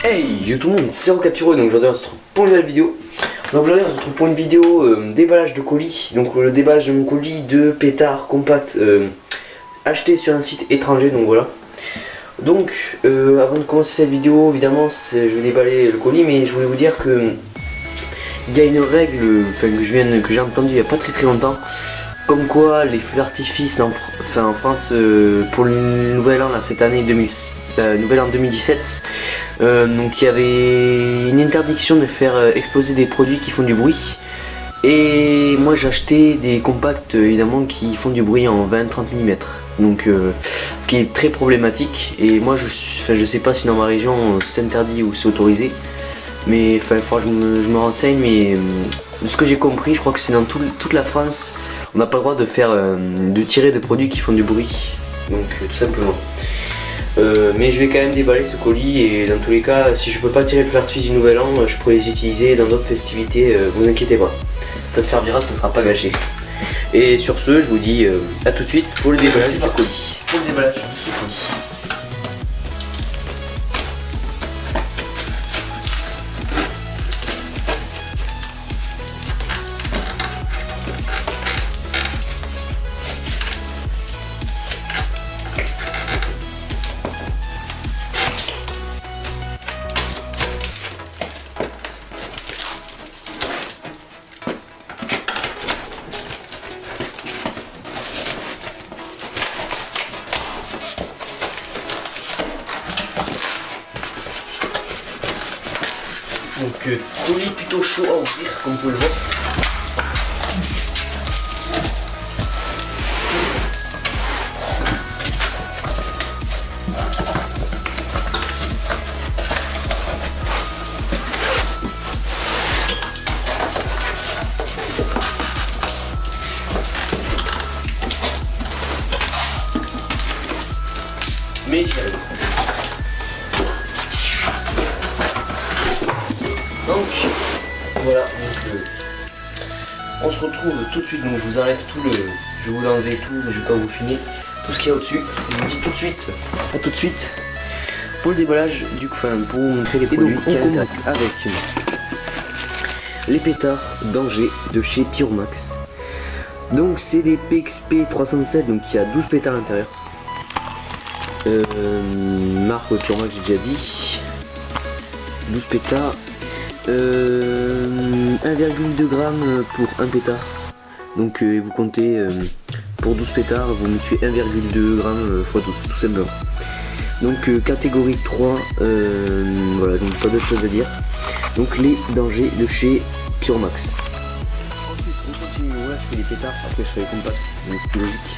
Hey tout le monde, c'est Rocapiro, donc aujourd'hui on se retrouve pour une nouvelle vidéo. Donc aujourd'hui on se retrouve pour une vidéo déballage de colis. Donc le déballage de mon colis de pétard compact acheté sur un site étranger, donc voilà. Donc avant de commencer cette vidéo, évidemment je vais déballer le colis, mais je voulais vous dire que il y a une règle que j'ai entendue il n'y a pas très longtemps, comme quoi les feux d'artifice en France pour le nouvel an là, cette année nouvel an 2017, donc il y avait une interdiction de faire exploser des produits qui font du bruit. Et moi j'ai acheté des compacts évidemment qui font du bruit en 20-30 mm, donc ce qui est très problématique. Et moi je sais pas si dans ma région c'est interdit ou c'est autorisé, mais il faudra que je me renseigne. Mais de ce que j'ai compris, je crois que c'est dans toute la France, on n'a pas le droit de tirer de produits qui font du bruit, donc tout simplement. Mais je vais quand même déballer ce colis, et dans tous les cas, si je peux pas tirer le feu d'artifice du nouvel an, je pourrais les utiliser dans d'autres festivités, vous inquiétez pas. Ça servira, ça sera pas gâché. Et sur ce, je vous dis à tout de suite pour le déballage du colis. Pour le déballage de ce colis. Donc colis plutôt chaud à ouvrir, comme vous pouvez le voir. Mais j'y arrive. Donc voilà, on se retrouve tout de suite. Donc je vous enlève je vais vous l'enlever tout, mais je vais pas vous filmer tout ce qu'il y a au-dessus. Je vous dis tout de suite, à tout de suite pour le déballage pour vous montrer les produits. Donc on commence avec les pétards danger de chez Pyromax. Donc c'est des PXP 307, donc il y a 12 pétards à l'intérieur. Marque Pyromax, j'ai déjà dit. 12 pétards. 1,2 g pour un pétard. Donc vous comptez pour 12 pétards, vous mettez 1,2 g x 12, tout simplement. Donc catégorie 3, voilà, donc pas d'autre chose à dire. Donc les dangers de chez Pyromax. Ensuite on continue, là je fais les pétards, après je fais les compacts, donc c'est plus logique.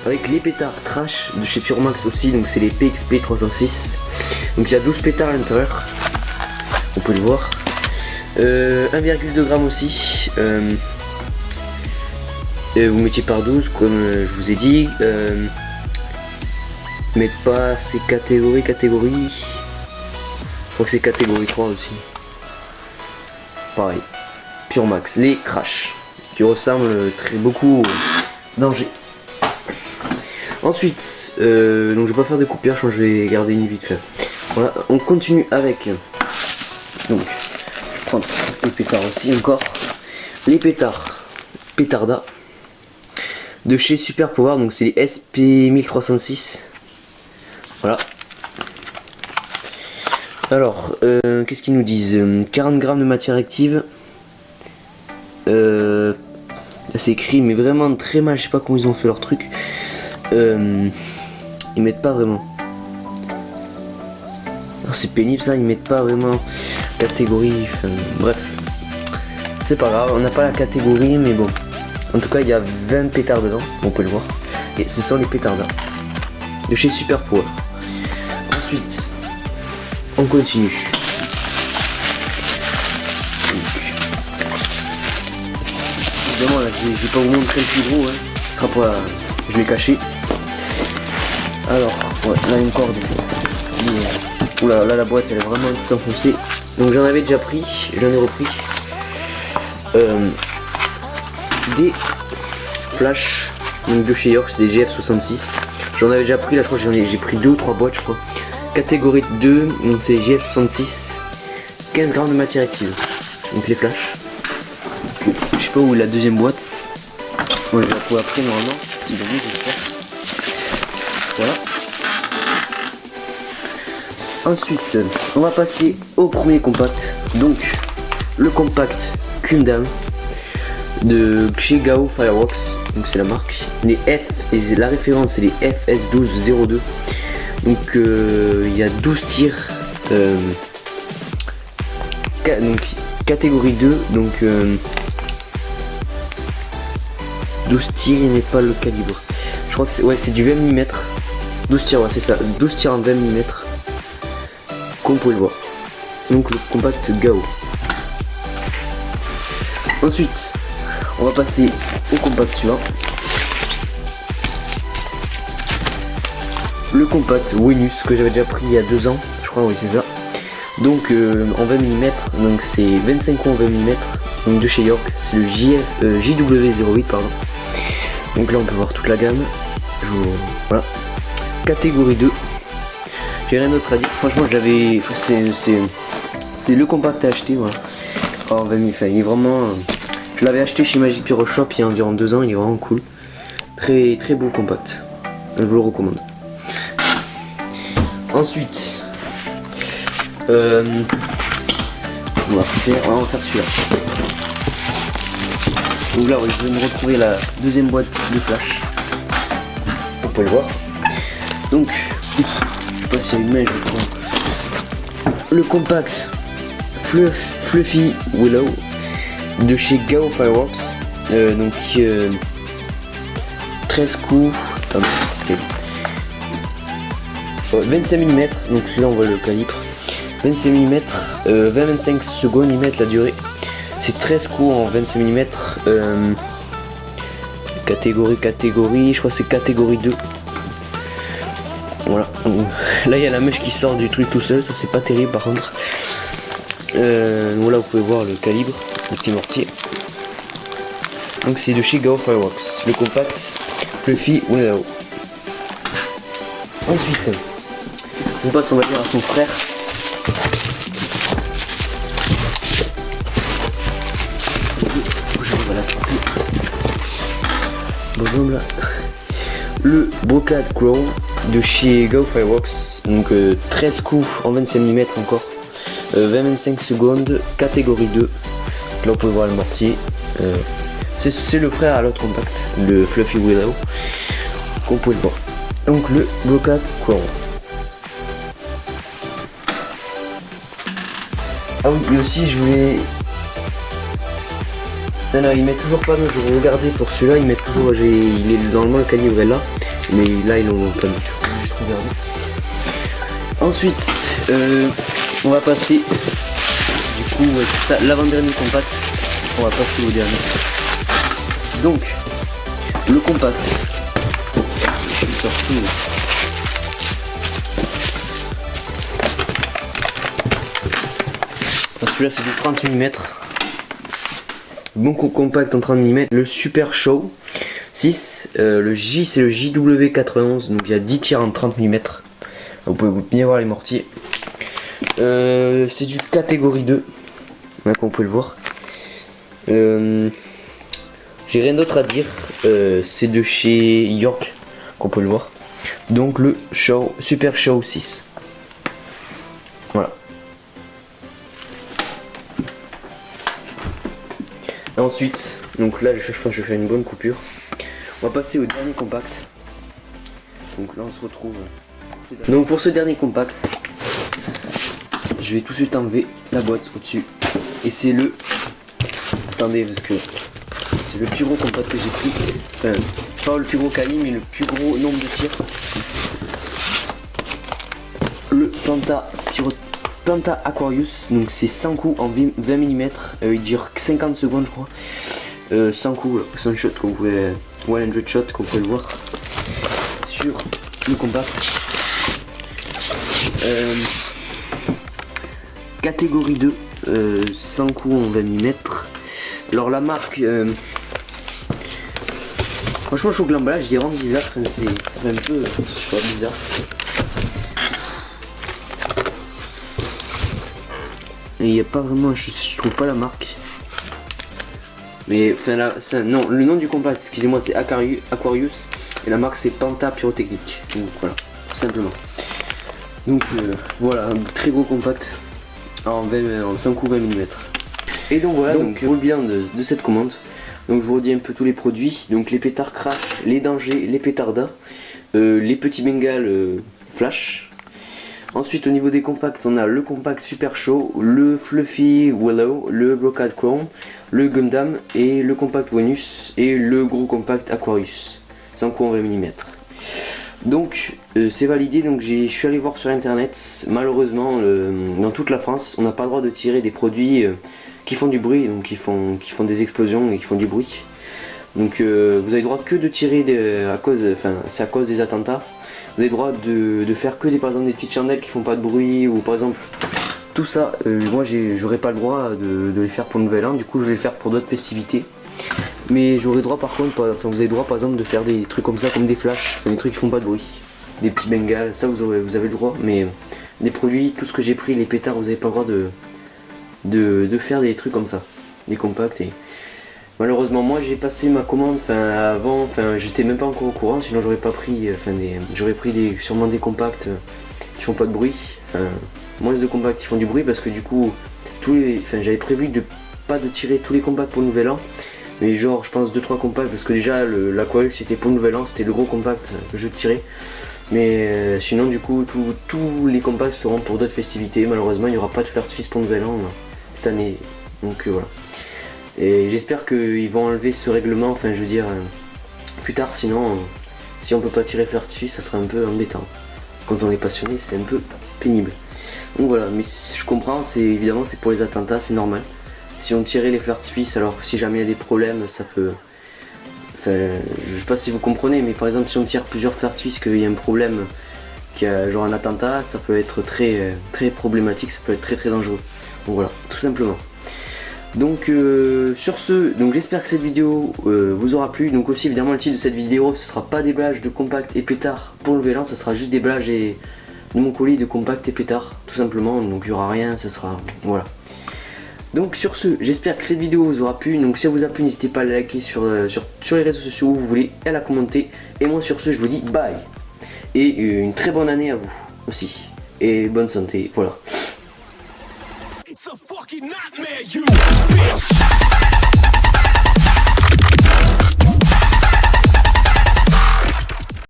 Avec les pétards trash de chez Pyromax aussi, donc c'est les PXP 306. Donc il y a 12 pétards à l'intérieur, on peut le voir. 1,2 g aussi. Vous mettiez par 12 comme je vous ai dit. Mais pas ces catégories. Je crois que c'est catégorie 3 aussi. Pareil. Pyromax, les crash, qui ressemblent beaucoup au danger. Ensuite, donc je vais pas faire de coupure, je pense que je vais garder une vite fait. Voilà, on continue avec. Donc, je prends les pétards aussi encore. Les pétarda de chez Super Power, donc c'est les SP1306. Voilà. Alors, qu'est-ce qu'ils nous disent? 40 g de matière active. C'est écrit, mais vraiment très mal. Je sais pas comment ils ont fait leur truc. Ils mettent pas vraiment. C'est pénible ça, ils mettent pas vraiment catégorie, bref, c'est pas grave, on n'a pas la catégorie, mais bon, en tout cas il y a 20 pétards dedans, on peut le voir, et ce sont les pétards de chez Super Power. Ensuite on continue. Évidemment là je vais pas vous montrer le plus gros, hein. Ce sera pas, je l'ai caché. Alors ouais, là une corde. Oula, là la boîte elle est vraiment tout enfoncée. Donc j'en avais déjà pris, j'en ai repris des flash, donc de chez York, c'est des GF66. J'en avais déjà pris, là je crois que j'ai pris 2 ou 3 boîtes, je crois. catégorie 2, donc c'est GF66, 15 grammes de matière active, donc les flashs. Donc, je sais pas où est la deuxième boîte. Bon, je vais la trouver après normalement, si jamais j'espère. Voilà. Ensuite, on va passer au premier compact. Donc, le compact Kundam de chez Gao Fireworks. Donc c'est la marque. Les F et la référence c'est les FS1202. Donc il y a 12 tirs. Donc catégorie 2. Donc 12 tirs, il n'est pas le calibre. Je crois que c'est c'est du 20 mm. 12 tirs, ouais, c'est ça. 12 tirs en 20 mm. Comme vous pouvez le voir. Donc le compact Gao. Ensuite, on va passer au compact suivant. Le compact Wenus que j'avais déjà pris il y a 2 ans, je crois, oui c'est ça. Donc en 20 mm, donc c'est 25 en 20 mm, donc de chez York, c'est le JW08 pardon. Donc là on peut voir toute la gamme. Voilà. Catégorie 2. J'ai rien d'autre à dire. Franchement j'avais. C'est le compact à acheter, voilà. En 20 mm, il est vraiment. Je l'avais acheté chez Magic Pyro Shop il y a environ 2 ans, il est vraiment cool. Très beau compact. Je vous le recommande. Ensuite, on va en faire celui-là. Donc là, je vais me retrouver la deuxième boîte de flash. On peut le voir. Donc, je sais pas s'il y a une main, je vais prendre le compact Fluffy Willow de chez Gao Fireworks. Donc 13 coups. Attends, c'est 25 mm, donc celui-là on voit le calibre. 25 mm, 20-25 secondes, ils mettent la durée. C'est 13 coups en 25 mm. Catégorie, je crois que c'est catégorie 2. Voilà. Là il y a la mèche qui sort du truc tout seul, ça c'est pas terrible par contre. Voilà, vous pouvez voir le calibre, le petit mortier. Donc c'est de chez Gao Fireworks, le compact Fluffy Willow. Ensuite, on passe, on va dire, à son frère. Bonjour là. Le Brocade Crown de chez Gao Fireworks. Donc 13 coups en 25 mm encore. 20-25 secondes, catégorie 2. Là vous pouvez voir le mortier. C'est le frère à l'autre compact, le Fluffy Willow, qu'on pouvait le voir. Donc le Brocade Crown. Ah oui, et aussi je voulais... Non, ils mettent toujours pas, je regardais pour celui-là, ils mettent toujours, il est normalement le calibre est là, mais là ils l'ont pas mis, juste regarder. Ensuite, on va passer, du coup, ouais, c'est ça, l'avant-dernier compact, on va passer au dernier. Donc, le compact, je vais sortir. Celui-là c'est du 30 mm. Bon compact en 30 mm. Le Super Show 6. Le J c'est le JW91. Donc il y a 10 tirs en 30 mm. Vous pouvez bien voir les mortiers. C'est du catégorie 2. Là, comme vous pouvez le voir. J'ai rien d'autre à dire. C'est de chez York. Qu'on peut le voir. Donc le Super Show 6. Voilà. Ensuite, donc là je pense que je vais faire une bonne coupure. On va passer au dernier compact. Donc là on se retrouve. Donc pour ce dernier compact, je vais tout de suite enlever la boîte au-dessus. Et c'est le... Attendez parce que c'est le plus gros compact que j'ai pris. Enfin, pas le plus gros calibre mais le plus gros nombre de tirs. Le Panta Aquarius, donc c'est 100 coups en 20 mm, il dure 50 secondes je crois. 100 coups, 100 shots comme vous pouvez, 100 shots comme vous pouvez le voir sur le compact. Catégorie 2, 100 coups en 20 mm. Alors la marque, franchement je trouve que l'emballage il est vraiment bizarre, ça fait un peu, je sais pas, bizarre. Et il n'y a pas vraiment, je trouve pas la marque. Mais enfin là, non, le nom du compact, excusez-moi, c'est Aquarius. Et la marque c'est Penta Pyrotechnique. Donc voilà, tout simplement. Donc voilà, un très gros compact en 5 ou 20 mm. Et donc voilà, donc pour le bilan de cette commande. Donc je vous redis un peu tous les produits. Donc les pétards crash, les dangers, les pétardas, les petits bengales flash. Ensuite au niveau des compacts, on a le compact super chaud, le fluffy willow, le brocade chrome, le Gundam et le compact Venus et le gros compact Aquarius 5 ou 20 mm. Donc c'est validé, donc je suis allé voir sur internet. Malheureusement dans toute la France on n'a pas le droit de tirer des produits qui font du bruit, donc qui font des explosions et qui font du bruit. Donc vous avez le droit que de tirer c'est à cause des attentats. Vous avez le droit de faire que par exemple des petites chandelles qui font pas de bruit, ou par exemple tout ça, moi j'aurais pas le droit de les faire pour le nouvel an, du coup je vais les faire pour d'autres festivités. Mais j'aurais droit par contre, vous avez le droit par exemple de faire des trucs comme ça, comme des flashs, des trucs qui font pas de bruit, des petits bengales, ça vous avez le droit. Mais des produits, tout ce que j'ai pris, les pétards, vous avez pas le droit de faire des trucs comme ça, des compacts. Et malheureusement moi j'ai passé ma commande avant, j'étais même pas encore au courant, sinon j'aurais pas pris, j'aurais pris sûrement des compacts qui font pas de bruit, moins de compacts qui font du bruit, parce que du coup j'avais prévu de pas de tirer tous les compacts pour le nouvel an, mais genre je pense 2-3 compacts, parce que déjà l'Aquarius c'était pour le nouvel an, c'était le gros compact que je tirais. Mais sinon du coup tous les compacts seront pour d'autres festivités. Malheureusement il n'y aura pas de feu d'artifice pour le nouvel an cette année, donc voilà. Et j'espère qu'ils vont enlever ce règlement, je veux dire plus tard, sinon si on peut pas tirer feu d'artifice ça sera un peu embêtant. Quand on est passionné c'est un peu pénible. Donc voilà, mais je comprends, évidemment c'est pour les attentats, c'est normal. Si on tirait les feux d'artifice, alors si jamais il y a des problèmes, ça peut... je sais pas si vous comprenez, mais par exemple si on tire plusieurs feux d'artifice, qu'il y a un problème, qu'il y a genre un attentat, ça peut être très problématique, ça peut être très dangereux. Donc voilà, tout simplement. Donc sur ce, j'espère que cette vidéo vous aura plu. Donc aussi évidemment le titre de cette vidéo, ce sera pas des blagues de compact et pétard pour le nouvel an, ça sera juste des blagues de mon colis de compact et pétard, tout simplement. Donc il y aura rien, ce sera... voilà. Donc sur ce, j'espère que cette vidéo vous aura plu. Donc si elle vous a plu, n'hésitez pas à la liker sur les réseaux sociaux où vous voulez, et à la commenter. Et moi sur ce, je vous dis bye. Et une très bonne année à vous aussi. Et bonne santé, voilà.